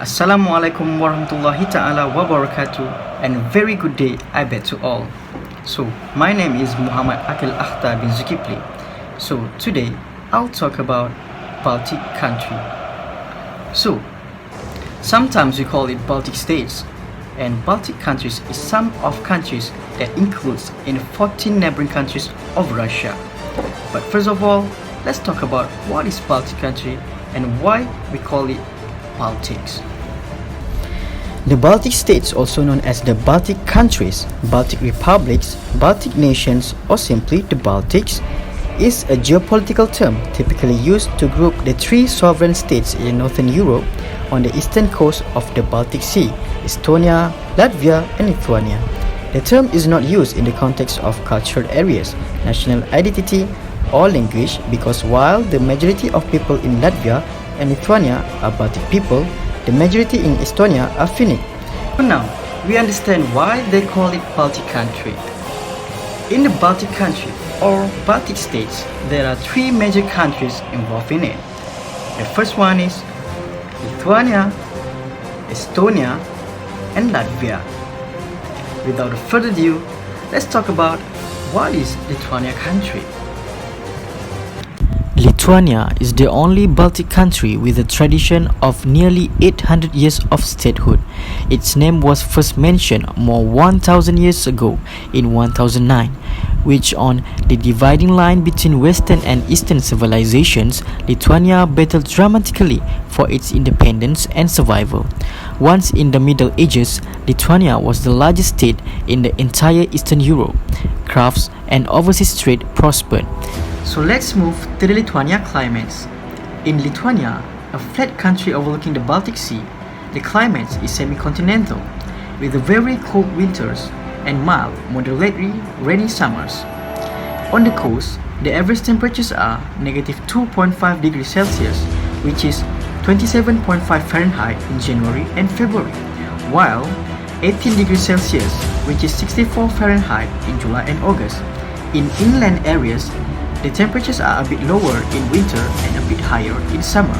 Assalamualaikum warahmatullahi ta'ala wabarakatuh, and very good day I bet to all. So my name is Muhammad Akil Akhtar bin Zulkifli. So today I'll talk about Baltic country. So sometimes we call it Baltic states, and Baltic countries is sum of countries that includes in 14 neighboring countries of Russia. But first of all, let's talk about what is Baltic country and why we call it Baltics. The Baltic states, also known as the Baltic countries, Baltic republics, Baltic nations, or simply the Baltics, is a geopolitical term typically used to group the three sovereign states in northern Europe on the eastern coast of the Baltic Sea: Estonia, Latvia, and Lithuania. The term is not used in the context of cultural areas, national identity, or language because while the majority of people in Latvia and Lithuania are Baltic people, the majority in Estonia are Finnic. Now, we understand why they call it Baltic country. In the Baltic country or Baltic states, there are three major countries involved in it. The first one is Lithuania, Estonia, and Latvia. Without further ado, let's talk about what is Lithuania country. Lithuania is the only Baltic country with a tradition of nearly 800 years of statehood. Its name was first mentioned more 1,000 years ago in 1009, which on the dividing line between Western and Eastern civilizations, Lithuania battled dramatically for its independence and survival. Once in the Middle Ages, Lithuania was the largest state in the entire Eastern Europe. Crafts and overseas trade prospered. So let's move to the Lithuania climates. In Lithuania, a flat country overlooking the Baltic Sea, the climate is semi-continental, with very cold winters and mild, moderately rainy summers. On the coast, the average temperatures are -2.5 degrees Celsius, which is 27.5 Fahrenheit in January and February, while 18 degrees Celsius, which is 64 Fahrenheit in July and August. In inland areas, the temperatures are a bit lower in winter and a bit higher in summer.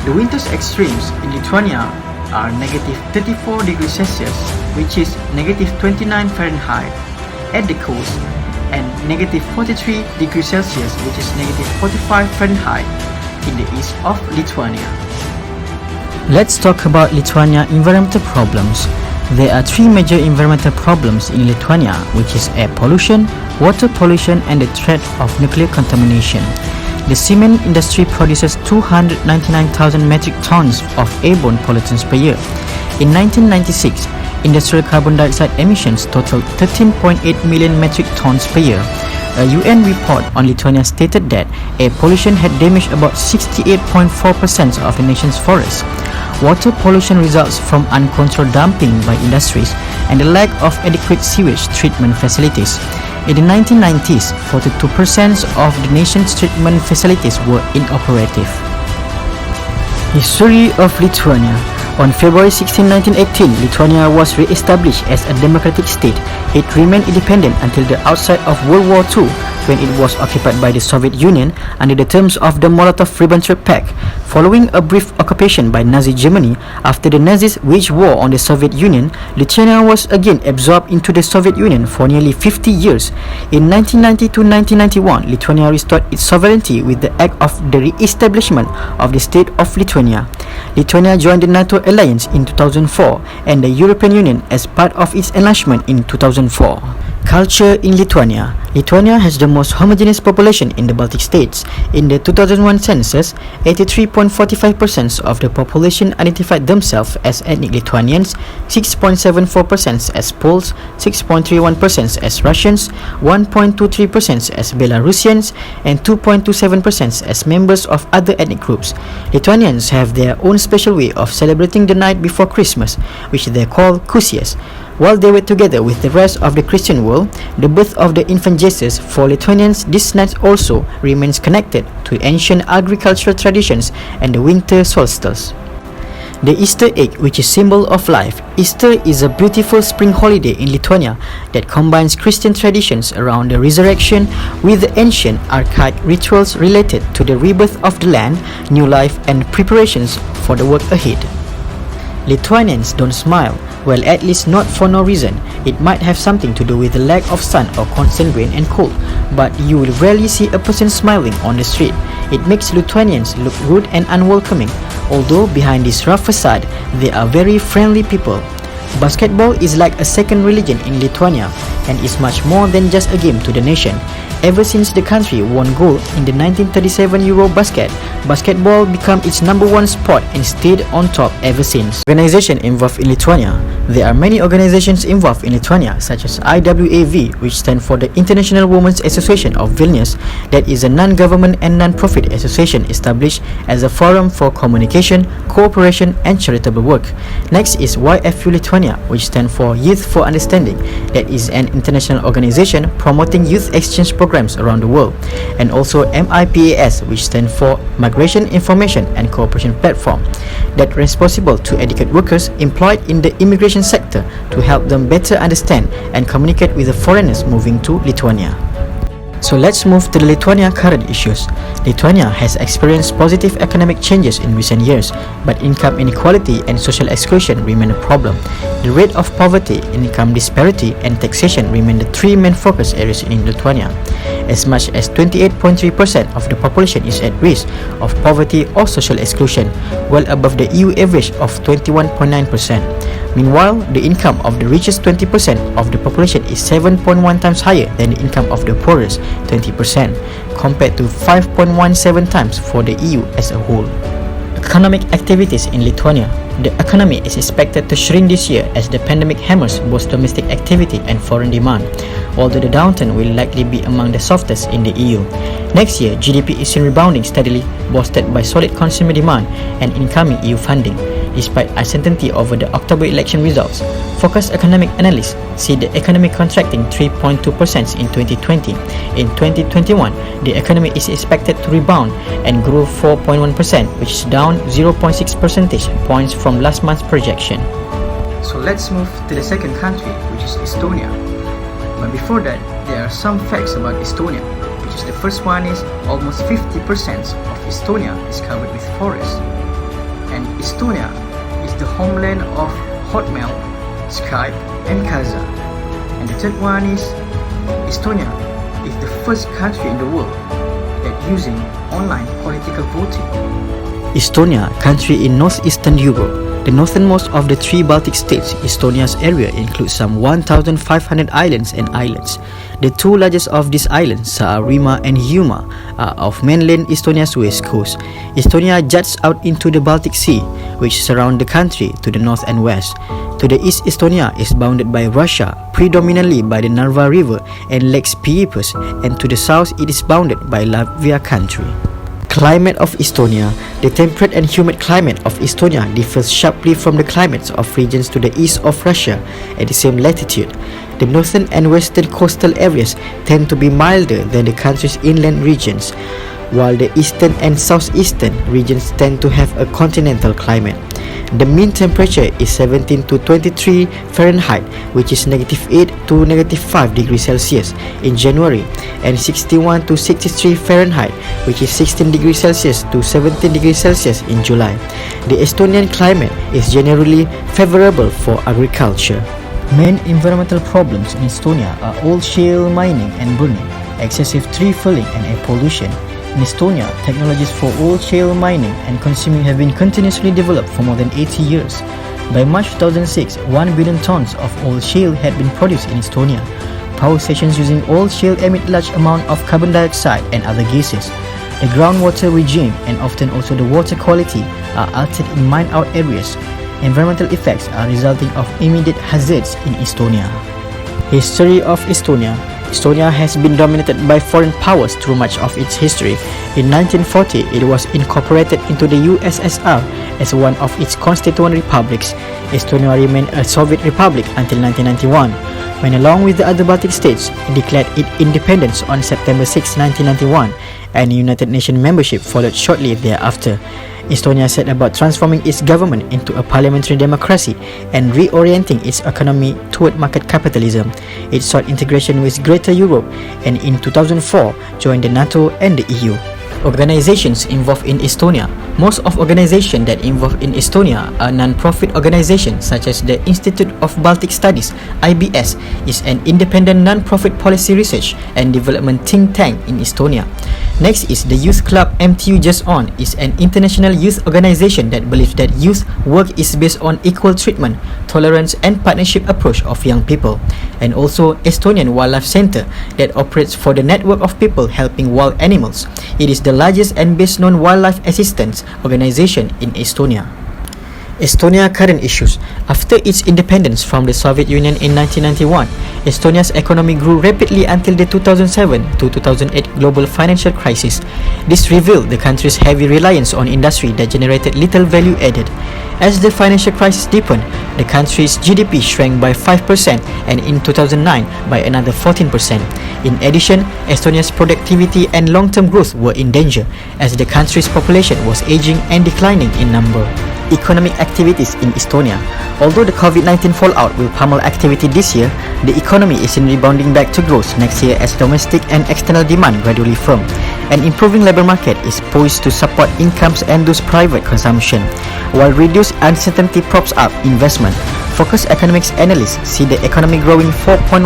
The winter's extremes in Lithuania are -34 degrees Celsius, which is -29 Fahrenheit at the coast, and -43 degrees Celsius, which is -45 Fahrenheit in the east of Lithuania. Let's talk about Lithuania environmental problems. There are three major environmental problems in Lithuania, which is air pollution, water pollution, and the threat of nuclear contamination. The cement industry produces 299,000 metric tons of airborne pollutants per year. In 1996, industrial carbon dioxide emissions totaled 13.8 million metric tons per year. A UN report on Lithuania stated that air pollution had damaged about 68.4% of the nation's forests. Water pollution results from uncontrolled dumping by industries and the lack of adequate sewage treatment facilities. In the 1990s, 42% of the nation's treatment facilities were inoperative. History of Lithuania. On February 16, 1918, Lithuania was re-established as a democratic state. It remained independent until the outset of World War II, when it was occupied by the Soviet Union under the terms of the Molotov-Ribbentrop Pact. Following a brief occupation by Nazi Germany, after the Nazis waged war on the Soviet Union, Lithuania was again absorbed into the Soviet Union for nearly 50 years. In 1990 to 1991, Lithuania restored its sovereignty with the act of the re-establishment of the state of Lithuania. Lithuania joined the NATO alliance in 2004 and the European Union as part of its enlargement in 2004. Culture in Lithuania. Lithuania has the most homogeneous population in the Baltic states. In the 2001 census, 83.45% of the population identified themselves as ethnic Lithuanians, 6.74% as Poles, 6.31% as Russians, 1.23% as Belarusians, and 2.27% as members of other ethnic groups. Lithuanians have their own special way of celebrating the night before Christmas, which they call Kusias. While they were together with the rest of the Christian world, the birth of the infant Jesus, for Lithuanians, this night also remains connected to ancient agricultural traditions and the winter solstice. The Easter egg, which is symbol of life. Easter is a beautiful spring holiday in Lithuania that combines Christian traditions around the resurrection with the ancient archaic rituals related to the rebirth of the land, new life, and preparations for the work ahead. Lithuanians don't smile. Well, at least not for no reason. It might have something to do with the lack of sun or constant rain and cold, but you will rarely see a person smiling on the street. It makes Lithuanians look rude and unwelcoming, although behind this rough facade, they are very friendly people. Basketball is like a second religion in Lithuania and is much more than just a game to the nation. Ever since the country won gold in the 1937 Eurobasket, basketball became its number one sport and stayed on top ever since. Organization involved in Lithuania. There are many organizations involved in Lithuania, such as IWAV, which stands for the International Women's Association of Vilnius, that is a non-government and non-profit association established as a forum for communication, cooperation, and charitable work. Next is YFU Lithuania, which stands for Youth for Understanding, that is an international organization promoting youth exchange programs around the world, and also MIPAS, which stands for Migration Information and Cooperation Platform, that responsible to educate workers employed in the immigration sector to help them better understand and communicate with the foreigners moving to Lithuania. So let's move to the Lithuania current issues. Lithuania has experienced positive economic changes in recent years, but income inequality and social exclusion remain a problem. The rate of poverty, income disparity, and taxation remain the three main focus areas in Lithuania. As much as 28.3% of the population is at risk of poverty or social exclusion, well above the EU average of 21.9%. Meanwhile, the income of the richest 20% of the population is 7.1 times higher than the income of the poorest 20%, compared to 5.17 times for the EU as a whole. Economic activities in Lithuania. The economy is expected to shrink this year as the pandemic hammers both domestic activity and foreign demand, although the downturn will likely be among the softest in the EU. Next year, GDP is seen rebounding steadily, bolstered by solid consumer demand and incoming EU funding. Despite uncertainty over the October election results, focused economic analysts see the economy contracting 3.2% in 2020. In 2021, the economy is expected to rebound and grow 4.1%, which is down 0.6 percentage points from last month's projection. So let's move to the second country, which is Estonia. But before that, there are some facts about Estonia, which is the first one is almost 50% of Estonia is covered with forest. And Estonia is the homeland of Hotmail, Skype, and Kazaa. And the third one is Estonia is the first country in the world that using online political voting. Estonia, country in northeastern Europe. The northernmost of the three Baltic states, Estonia's area includes some 1,500 islands and islets. The two largest of these islands, Saaremaa and Hiiumaa, are of mainland Estonia's west coast. Estonia juts out into the Baltic Sea, which surrounds the country to the north and west. To the east, Estonia is bounded by Russia, predominantly by the Narva River and Lake Peipus, and to the south it is bounded by Latvia country. Climate of Estonia. The temperate and humid climate of Estonia differs sharply from the climates of regions to the east of Russia at the same latitude. The northern and western coastal areas tend to be milder than the country's inland regions, while the eastern and southeastern regions tend to have a continental climate. The mean temperature is 17 to 23 Fahrenheit, which is -8 to -5 degrees Celsius in January, and 61 to 63 Fahrenheit, which is 16 degrees Celsius to 17 degrees Celsius in July. The Estonian climate is generally favorable for agriculture. Main environmental problems in Estonia are old shale mining and burning, excessive tree felling, and air pollution. In Estonia, technologies for oil shale mining and consuming have been continuously developed for more than 80 years. By March 2006, 1 billion tons of oil shale had been produced in Estonia. Power stations using oil shale emit large amount of carbon dioxide and other gases. The groundwater regime and often also the water quality are altered in mined-out areas. Environmental effects are resulting of immediate hazards in Estonia. History of Estonia. Estonia has been dominated by foreign powers through much of its history. In 1940, it was incorporated into the USSR as one of its constituent republics. Estonia remained a Soviet republic until 1991, when along with the other Baltic states, it declared its independence on September 6, 1991, and United Nations membership followed shortly thereafter. Estonia set about transforming its government into a parliamentary democracy and reorienting its economy toward market capitalism. It sought integration with Greater Europe and in 2004 joined the NATO and the EU. Organizations involved in Estonia. Most of organizations that involved in Estonia are non-profit organizations such as the Institute of Baltic Studies (IBS) is an independent non-profit policy research and development think tank in Estonia. Next is the Youth Club MTU Just On is an international youth organization that believes that youth work is based on equal treatment, tolerance and partnership approach of young people. And also Estonian Wildlife Center that operates for the network of people helping wild animals. It is the largest and best known wildlife assistance organization in Estonia. Estonia current issues. After its independence from the Soviet Union in 1991, Estonia's economy grew rapidly until the 2007 to 2008 global financial crisis. This revealed the country's heavy reliance on industry that generated little value added. As the financial crisis deepened, the country's GDP shrank by 5% and in 2009 by another 14%. In addition, Estonia's productivity and long-term growth were in danger as the country's population was aging and declining in number. Economic activities in Estonia. Although the COVID-19 fallout will pummel activity this year, the economy is in rebounding back to growth next year as domestic and external demand gradually firm. An improving labor market is poised to support incomes and thus private consumption, while reduced uncertainty props up investment. Focus economics analysts see the economy growing 4.1%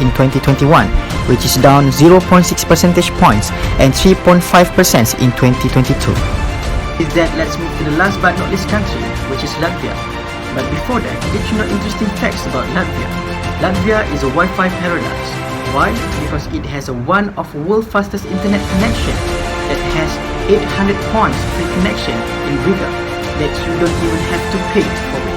in 2021, which is down 0.6 percentage points and 3.5% in 2022. With that, let's move to the last but not least country, which is Latvia. But before that, did you know interesting facts about Latvia? Latvia is a Wi-Fi paradise. Why? Because it has one of the world's fastest internet connection that has 800 points free connection in Riga that you don't even have to pay for it.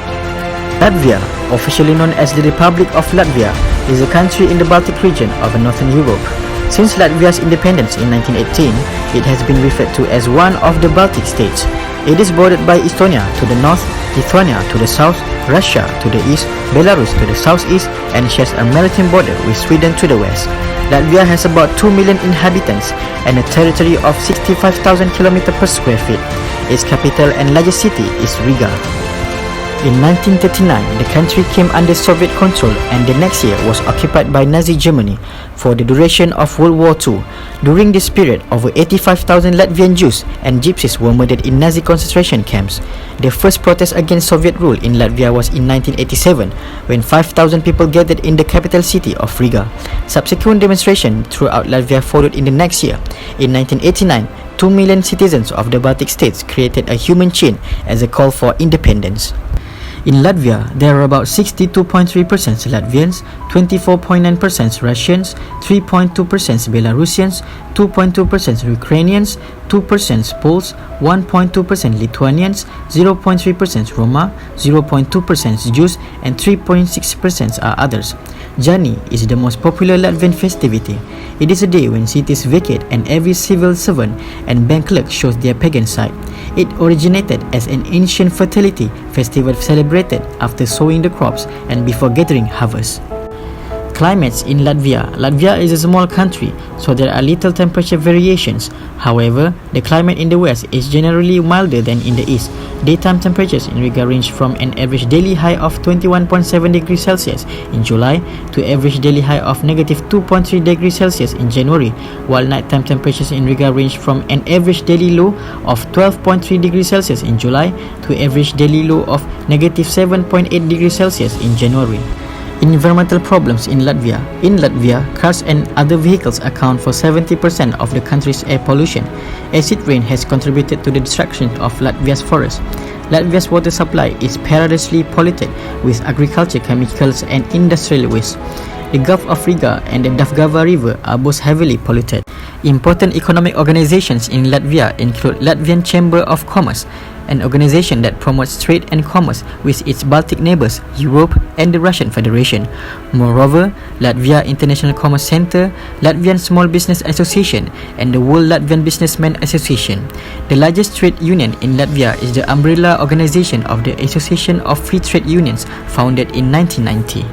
Latvia, officially known as the Republic of Latvia, is a country in the Baltic region of Northern Europe. Since Latvia's independence in 1918, it has been referred to as one of the Baltic states. It is bordered by Estonia to the north, Lithuania to the south, Russia to the east, Belarus to the southeast, and shares a maritime border with Sweden to the west. Latvia has about 2 million inhabitants and a territory of 65,000 km per square feet. Its capital and largest city is Riga. In 1939, the country came under Soviet control and the next year was occupied by Nazi Germany for the duration of World War II. During this period, over 85,000 Latvian Jews and Gypsies were murdered in Nazi concentration camps. The first protest against Soviet rule in Latvia was in 1987, when 5,000 people gathered in the capital city of Riga. Subsequent demonstrations throughout Latvia followed in the next year. In 1989, 2 million citizens of the Baltic states created a human chain as a call for independence. In Latvia, there are about 62.3% Latvians, 24.9% Russians, 3.2% Belarusians, 2.2% Ukrainians, 2% Poles, 1.2% Lithuanians, 0.3% Roma, 0.2% Jews, and 3.6% are others. Jani is the most popular Latvian festivity. It is a day when cities vacate and every civil servant and bank clerk shows their pagan side. It originated as an ancient fertility festival celebrated after sowing the crops and before gathering harvest. Climates in Latvia. Latvia is a small country, so there are little temperature variations. However, the climate in the west is generally milder than in the east. Daytime temperatures in Riga range from an average daily high of 21.7 degrees Celsius in July to average daily high of -2.3 degrees Celsius in January, while nighttime temperatures in Riga range from an average daily low of 12.3 degrees Celsius in July to average daily low of -7.8 degrees Celsius in January. Environmental problems in Latvia. In Latvia, cars and other vehicles account for 70% of the country's air pollution. Acid rain has contributed to the destruction of Latvia's forests. Latvia's water supply is perilously polluted with agriculture chemicals and industrial waste. The Gulf of Riga and the Daugava River are both heavily polluted. Important economic organizations in Latvia include Latvian Chamber of Commerce, an organization that promotes trade and commerce with its Baltic neighbors, Europe, and the Russian Federation. Moreover, Latvia International Commerce Center, Latvian Small Business Association, and the World Latvian Businessmen Association. The largest trade union in Latvia is the umbrella organization of the Association of Free Trade Unions, founded in 1990.